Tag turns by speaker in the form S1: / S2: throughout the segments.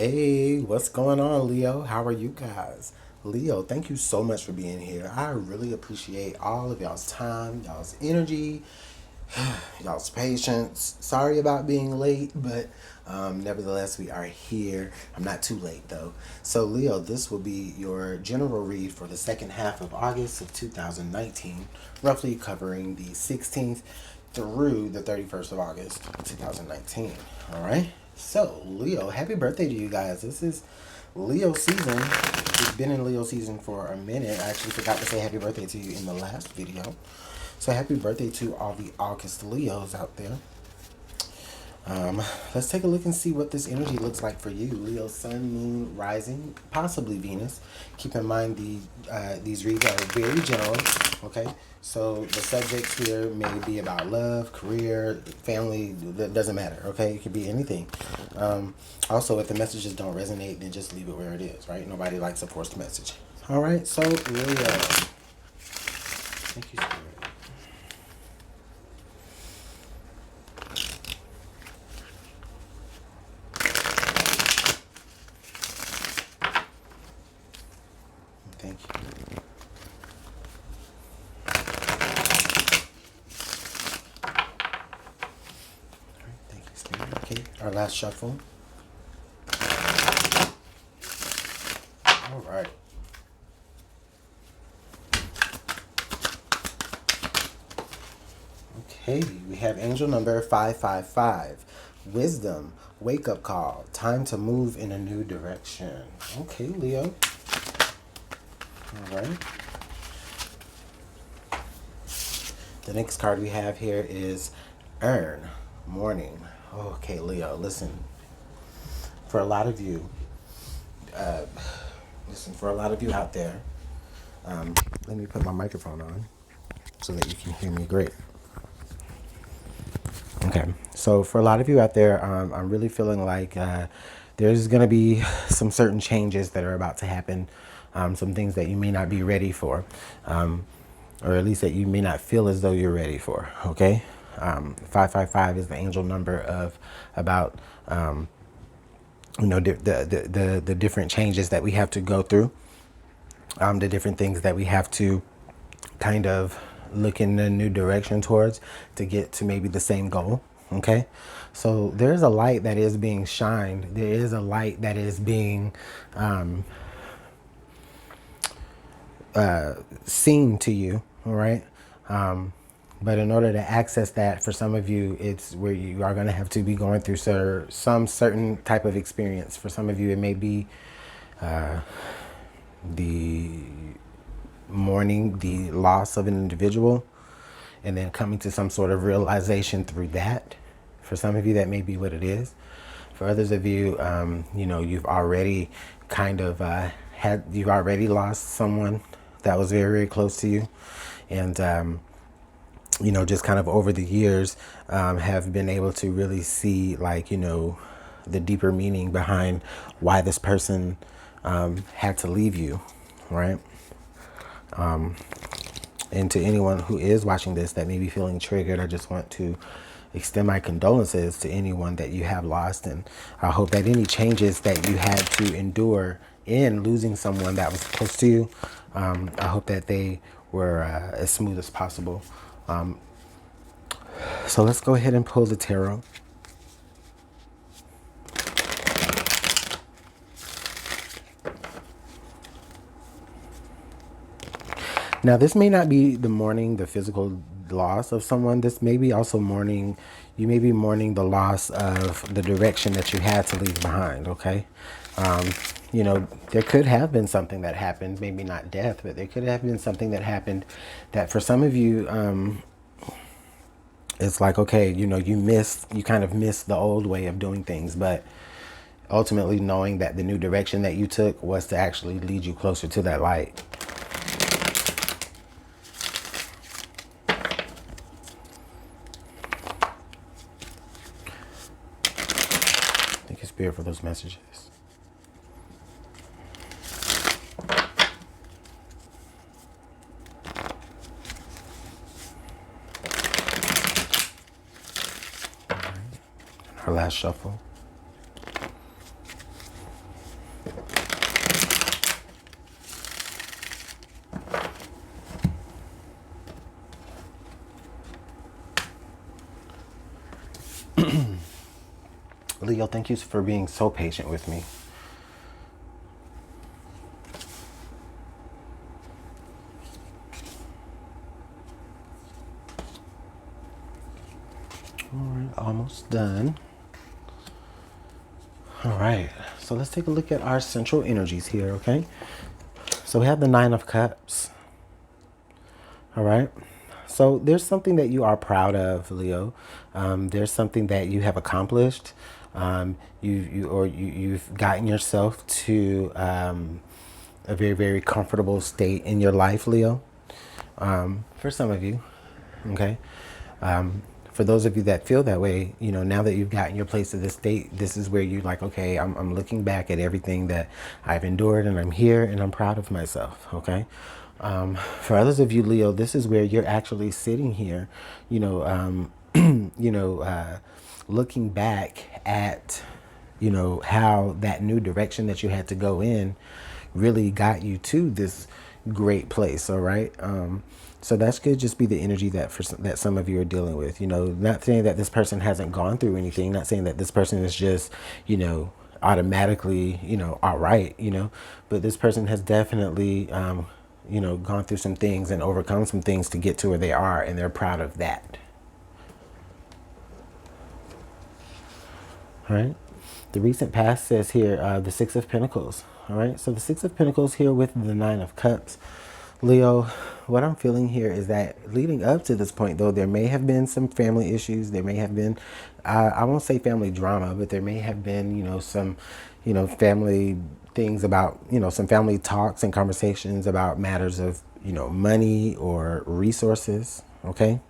S1: Hey, what's going on, Leo? How are you guys? Leo, thank you so much for being here. I really appreciate all of y'all's time, y'all's energy, y'all's patience. Sorry about being late, but nevertheless, we are here. I'm not too late, though. So, Leo, this will be your general read for the second half of August of 2019, roughly covering the 16th through the 31st of August 2019. All right? So, Leo, happy birthday to you guys. This is Leo season. We've been in Leo season for a minute. I actually forgot to say happy birthday to you in the last video. So, happy birthday to all the August Leos out there. Let's take a look and see what this energy looks like for you. Leo, Sun, Moon, Rising, possibly Venus. Keep in mind these reads are very general, okay? So the subjects here may be about love, career, family, that doesn't matter, okay? It could be anything. Also, if the messages don't resonate, then just leave it where it is, right? Nobody likes a forced message. All right, so Leo. Thank you, Spirit. Thank you. All right, thank you, Spirit. Okay, our last shuffle. All right. Okay, we have angel number 555. Wisdom, wake up call, time to move in a new direction. Okay, Leo. All right. The next card we have here is earn, mourning. Okay, Leo, listen. For a lot of you, for a lot of you out there, let me put my microphone on so that you can hear me great. Okay, so for a lot of you out there, I'm really feeling like there's going to be some certain changes that are about to happen, some things that you may not be ready for, or at least that you may not feel as though you're ready for, okay? 555 is the angel number of about, the different changes that we have to go through, the different things that we have to kind of look in a new direction towards to get to maybe the same goal. Okay, so there's a light that is being shined. There is a light that is being seen to you. All right, but in order to access that, for some of you, it's where you are going to have to be going through some certain type of experience. For some of you, it may be the mourning the loss of an individual and then coming to some sort of realization through that. For some of you, that may be what it is. For others of you, you've already kind of you've already lost someone that was very, very close to you. And, just kind of over the years have been able to really see, the deeper meaning behind why this person had to leave you, right? And to anyone who is watching this that may be feeling triggered, I just want to extend my condolences to anyone that you have lost. And I hope that any changes that you had to endure in losing someone that was close to you, I hope that they were as smooth as possible. So let's go ahead and pull the tarot. Now, this may not be the mourning, the physical loss of someone. This may be also mourning. You may be mourning the loss of the direction that you had to leave behind, okay? There could have been something that happened, maybe not death, but there could have been something that happened that for some of you, it's like, okay, you kind of missed the old way of doing things, but ultimately knowing that the new direction that you took was to actually lead you closer to that light. Thank you, Spirit, for those messages. Our last shuffle. Leo, thank you for being so patient with me. All right, almost done. All right, so let's take a look at our central energies here, okay? So we have the Nine of Cups. All right. So there's something that you are proud of, Leo. There's something that you have accomplished. You've gotten yourself to a very, very comfortable state in your life, Leo. For some of you, okay. For those of you that feel that way, you know, now that you've gotten your place to this state, this is where you're like, okay, I'm looking back at everything that I've endured, and I'm here, and I'm proud of myself. Okay. For others of you, Leo, this is where you're actually sitting here, you know, looking back at, you know, how that new direction that you had to go in really got you to this great place. All right. So that's could just be the energy that that some of you are dealing with. You know, not saying that this person hasn't gone through anything, not saying that this person is just, you know, automatically, you know, all right, you know, but this person has definitely, you know, gone through some things and overcome some things to get to where they are, and they're proud of that. All right. The recent past says here, the Six of Pentacles. All right. So the Six of Pentacles here with the Nine of Cups. Leo, what I'm feeling here is that leading up to this point, though, there may have been some family issues. There may have been, I won't say family drama, but there may have been, you know, some, you know, family things about, you know, some family talks and conversations about matters of, you know, money or resources. Okay.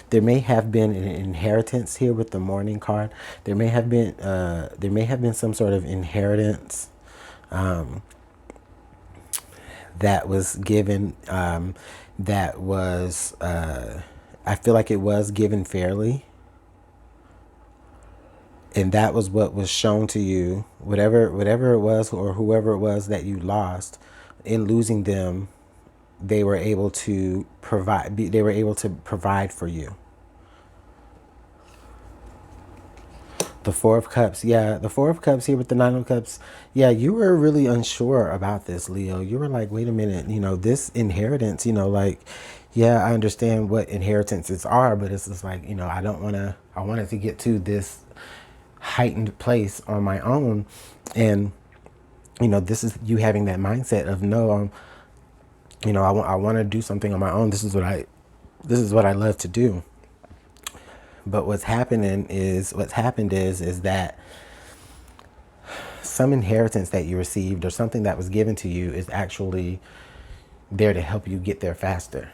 S1: There may have been an inheritance here with the mourning card. There may have been some sort of inheritance that was given, that was, I feel like it was given fairly. And that was what was shown to you, whatever it was, or whoever it was that you lost. In losing them, they were able to provide for you. The Four of Cups. Yeah, the Four of Cups here with the Nine of Cups. Yeah, you were really unsure about this, Leo. You were like, wait a minute, you know, this inheritance, you know, like, yeah, I understand what inheritances are, but it's just like, you know, I wanted to get to this heightened place on my own. And, you know, this is you having that mindset of, no, you know, I want to do something on my own. This is what I love to do. But what's happened is that some inheritance that you received or something that was given to you is actually there to help you get there faster.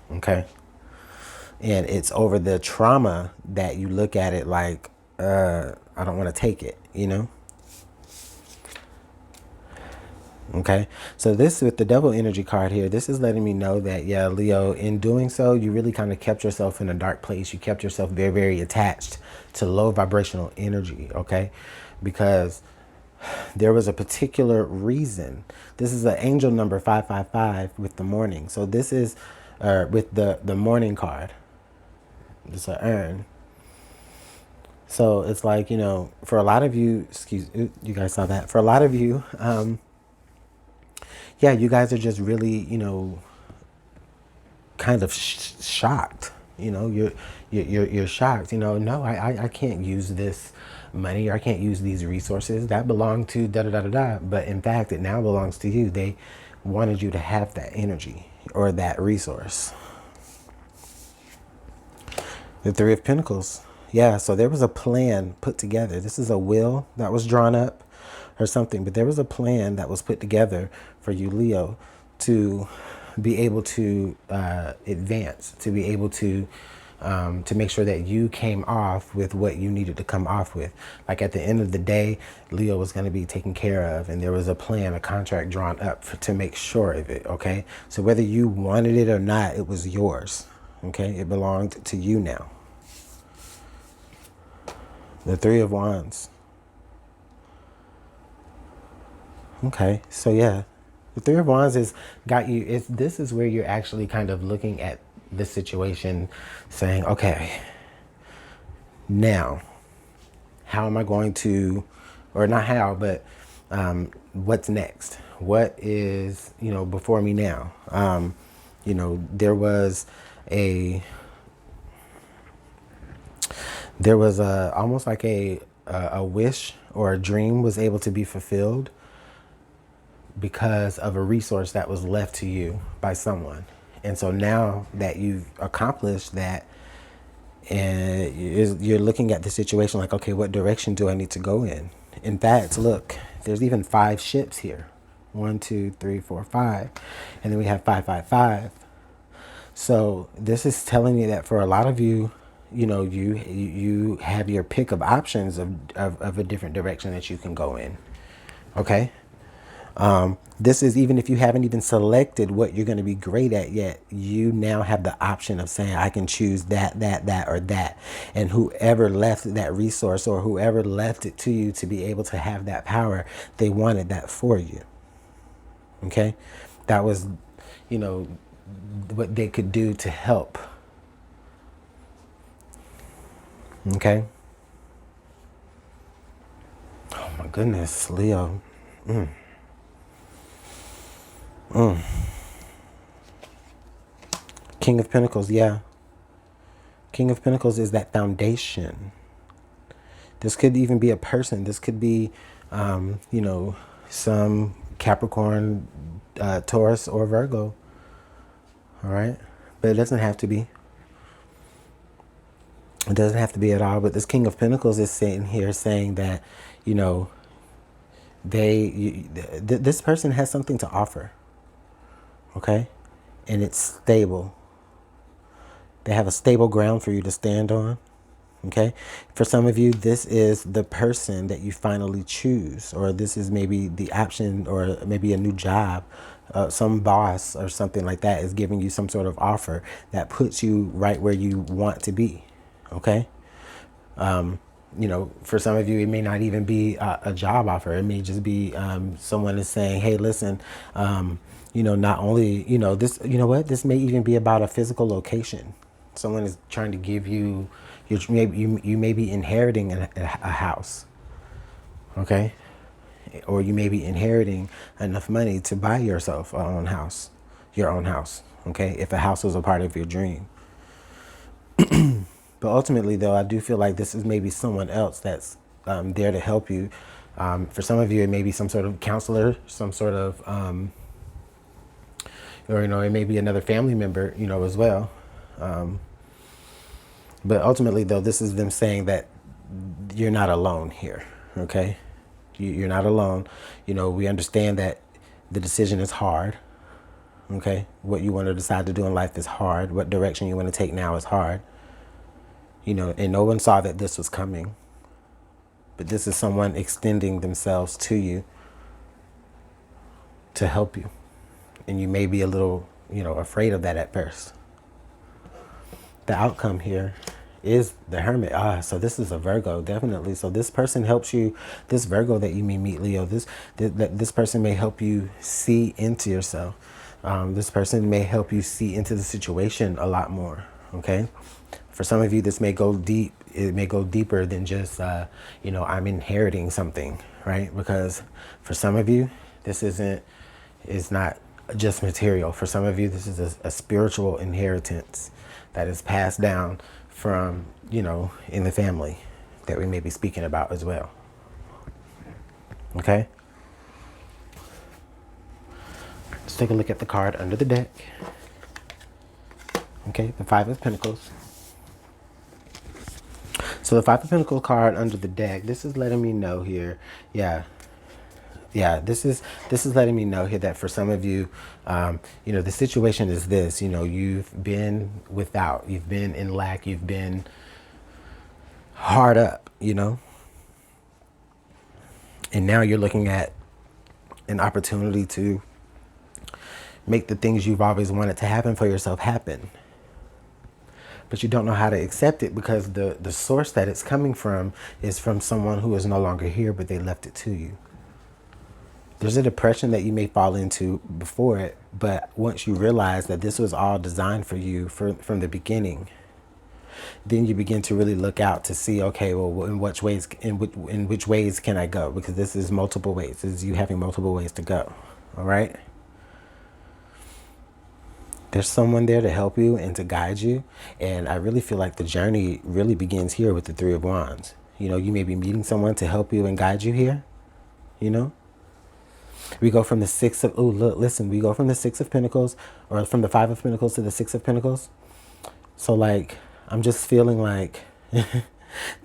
S1: Okay. And it's over the trauma that you look at it like, I don't want to take it, you know? Okay, so this with the Devil energy card here, this is letting me know that, yeah, Leo, in doing so, you really kind of kept yourself in a dark place. You kept yourself very, very attached to low vibrational energy, okay? Because there was a particular reason. This is an angel number 555 with the mourning. So this is with the mourning card. It's an urn. So it's like, you know, for a lot of you, you guys saw that. For a lot of you, yeah, you guys are just really, you know, kind of shocked. You know, you're shocked. You know, no, I can't use this money, or I can't use these resources that belong to da da da da da. But in fact, it now belongs to you. They wanted you to have that energy or that resource. The Three of Pentacles. Yeah, so there was a plan put together. This is a will that was drawn up or something, but there was a plan that was put together for you, Leo, to be able to advance, to be able to make sure that you came off with what you needed to come off with. Like at the end of the day, Leo was going to be taken care of, and there was a plan, a contract drawn up to make sure of it, okay? So whether you wanted it or not, it was yours, okay? It belonged to you now. The Three of Wands. Okay, so yeah, the Three of Wands is got you. This is where you're actually kind of looking at the situation, saying, okay, Now, how am I going to, or not how, but what's next? What is, before me now? There was almost like a wish or a dream was able to be fulfilled because of a resource that was left to you by someone. And so now that you've accomplished that, and you're looking at the situation like, okay, what direction do I need to go in? In fact, look, there's even 5 ships here. 1, 2, 3, 4, 5. And then we have 555. So this is telling me that for a lot of you, you have your pick of options of a different direction that you can go in. Okay. This is even if you haven't even selected what you're going to be great at yet, you now have the option of saying, I can choose that, or that. And whoever left that resource or whoever left it to you to be able to have that power, they wanted that for you. Okay. That was, what they could do to help. Okay. Oh my goodness, Leo. King of Pentacles, yeah. King of Pentacles is that foundation. This could even be a person. This could be, some Capricorn, Taurus, or Virgo. All right. But it doesn't have to be. It doesn't have to be at all. But this King of Pentacles is sitting here saying that, this person has something to offer. Okay. And it's stable. They have a stable ground for you to stand on. Okay. For some of you, this is the person that you finally choose, or this is maybe the option, or maybe a new job. Some boss or something like that is giving you some sort of offer that puts you right where you want to be. Okay. For some of you, it may not even be a job offer. It may just be someone is saying, hey, listen, not only, this, this may even be about a physical location. Someone is trying to give you, you may be inheriting a house. Okay. Or you may be inheriting enough money to buy yourself your own house. Okay. If a house was a part of your dream. But ultimately, though, I do feel like this is maybe someone else that's there to help you. For some of you, it may be some sort of counselor, some sort of, or, it may be another family member, as well. But ultimately, though, this is them saying that you're not alone here. Okay. You're not alone. We understand that the decision is hard. Okay. What you want to decide to do in life is hard. What direction you want to take now is hard. And no one saw that this was coming. But this is someone extending themselves to you to help you. And you may be a little, afraid of that at first. The outcome here is the Hermit. So this is a Virgo, definitely. So this person helps you, this Virgo that you may meet, Leo, this person may help you see into yourself. This person may help you see into the situation a lot more. Okay. For some of you, this may go deep. It may go deeper than just, I'm inheriting something, right? Because for some of you, this is not just material. For some of you, this is a spiritual inheritance that is passed down from, in the family that we may be speaking about as well. Okay. Let's take a look at the card under the deck. Okay. The 5 of Pentacles. So the 5 of Pentacles card under the deck, this is letting me know here. Yeah, this is letting me know here that for some of you, the situation is this, you've been without, you've been in lack, you've been hard up, and now you're looking at an opportunity to make the things you've always wanted to happen for yourself happen. But you don't know how to accept it because the source that it's coming from is from someone who is no longer here, but they left it to you. There's a depression that you may fall into before it, but once you realize that this was all designed for you from the beginning, then you begin to really look out to see, okay, well, in which ways can I go? Because this is multiple ways. This is you having multiple ways to go. All right. There's someone there to help you and to guide you. And I really feel like the journey really begins here with the Three of Wands. You know, you may be meeting someone to help you and guide you here. You know, we go from the Six of, oh, look, listen, we go from the Six of Pentacles, or from the Five of Pentacles to the Six of Pentacles. So like, I'm just feeling like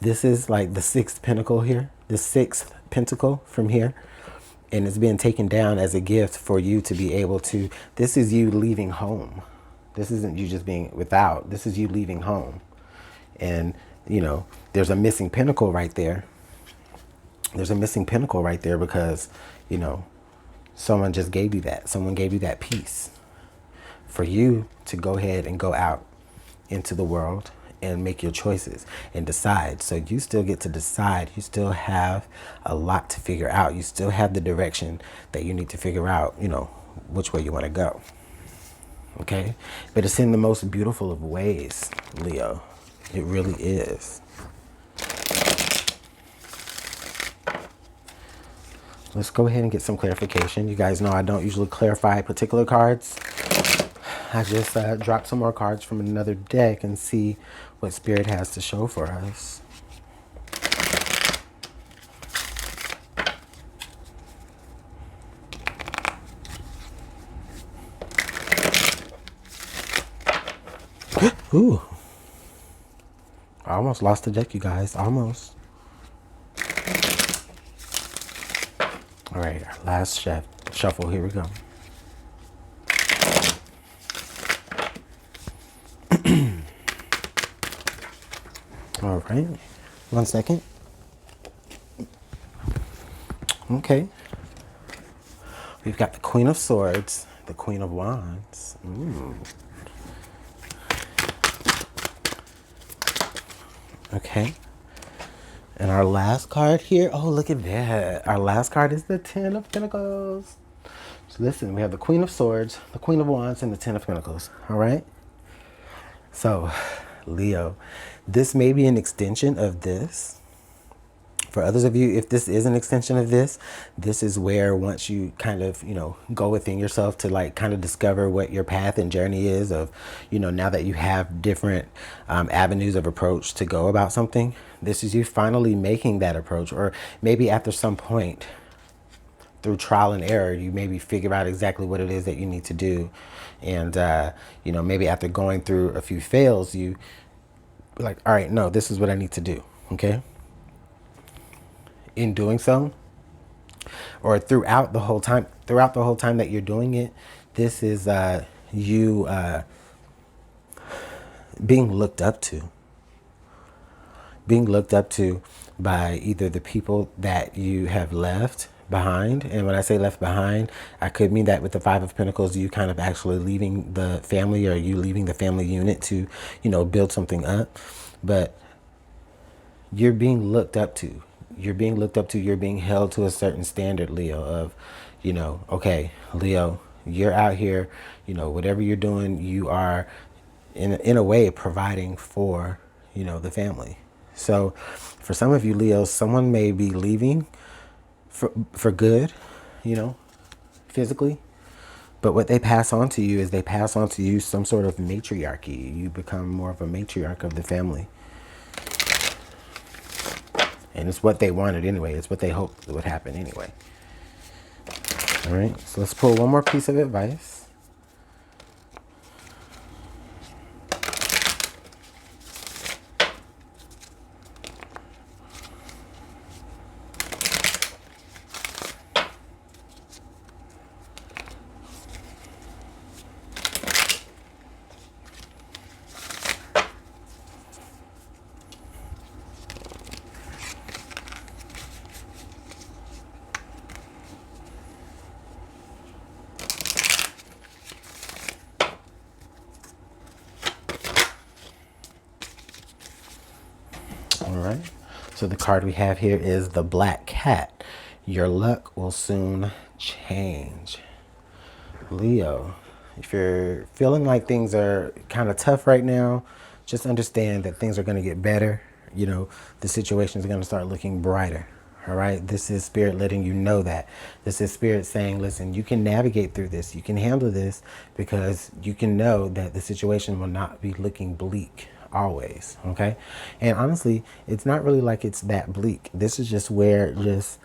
S1: this is like the sixth pentacle here, the sixth pentacle from here. And it's being taken down as a gift for you to be able to, this is you leaving home. This isn't you just being without, this is you leaving home. And, you know, there's a missing pinnacle right there. There's a missing pinnacle right there because, you know, someone just gave you that. Someone gave you that peace for you to go ahead and go out into the world and make your choices and decide. So you still get to decide. You still have a lot to figure out. You still have the direction that you need to figure out, you know, which way you want to go. Okay? But it's in the most beautiful of ways, Leo. It really is. Let's go ahead and get some clarification. You guys know I don't usually clarify particular cards. I just dropped some more cards from another deck and see what Spirit has to show for us. Ooh. I almost lost the deck, you guys. Almost. All right, our last shuffle. Here we go. All right. 1 second. Okay. We've got the Queen of Swords, the Queen of Wands. Ooh. Okay. And our last card here, oh, look at that. Our last card is the Ten of Pentacles. So listen, we have the Queen of Swords, the Queen of Wands, and the Ten of Pentacles. All right? So, Leo, this may be an extension of this. For others of you, if this is an extension of this, this is where once you kind of, you know, go within yourself to like kind of discover what your path and journey is of, you know, now that you have different avenues of approach to go about something, this is you finally making that approach. Or maybe after some point through trial and error, you maybe figure out exactly what it is that you need to do. And, you know, maybe after going through a few fails, you like, all right, no, this is what I need to do. Okay. In doing so, or throughout the whole time that you're doing it, this is you being looked up to by either the people that you have left behind. And when I say left behind, I could mean that with the Five of Pentacles, you kind of actually leaving the family, or you leaving the family unit to, you know, build something up. But you're being looked up to. You're being looked up to. You're being held to a certain standard, Leo, of, you know, okay, Leo, you're out here, you know, whatever you're doing, you are in a way providing for, you know, the family. So for some of you, Leo, someone may be leaving for good, you know, physically. But what they pass on to you is they pass on to you some sort of matriarchy. You become more of a matriarch of the family. And it's what they wanted anyway. It's what they hoped would happen anyway. All right, so let's pull one more piece of advice. So the card we have here is the Black Cat. Your luck will soon change. Leo, if you're feeling like things are kind of tough right now, just understand that things are going to get better. You know, the situation is going to start looking brighter. All right. This is spirit letting you know that. This is spirit saying, listen, you can navigate through this. You can handle this, because you can know that the situation will not be looking bleak always. Okay. And honestly, it's not really like it's that bleak. This is just where, just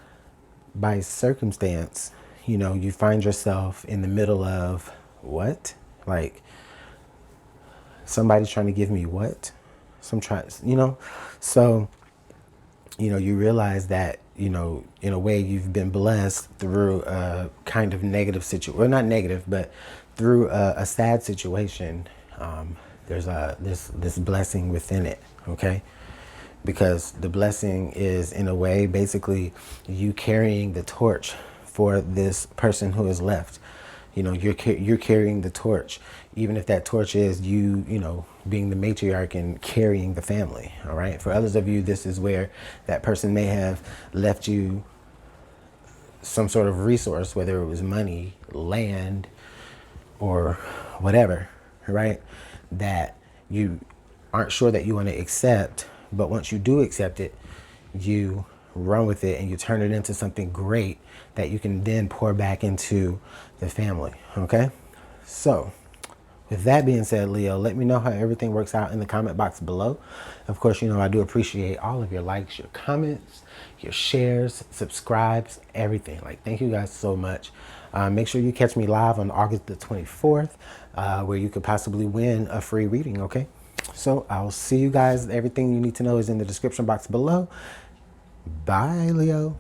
S1: by circumstance, you know, you find yourself in the middle of what? Like, somebody's trying to give me what? You know, so, you know, you realize that, you know, in a way you've been blessed through a kind of negative situation, well, not negative, but through a sad situation. There's this blessing within it. Okay. Because the blessing is, in a way, basically you carrying the torch for this person who is left. You know, you're carrying the torch, even if that torch is you know, being the matriarch and carrying the family. All right. For others of you, this is where that person may have left you some sort of resource, whether it was money, land, or whatever. Right. That you aren't sure that you want to accept, but once you do accept it, you run with it and you turn it into something great that you can then pour back into the family. Okay. So with that being said, Leo, let me know how everything works out in the comment box below. Of course, you know, I do appreciate all of your likes, your comments, your shares, subscribes, everything. Like, thank you guys so much. Make sure you catch me live on August the 24th, where you could possibly win a free reading. Okay. So I'll see you guys. Everything you need to know is in the description box below. Bye, Leo.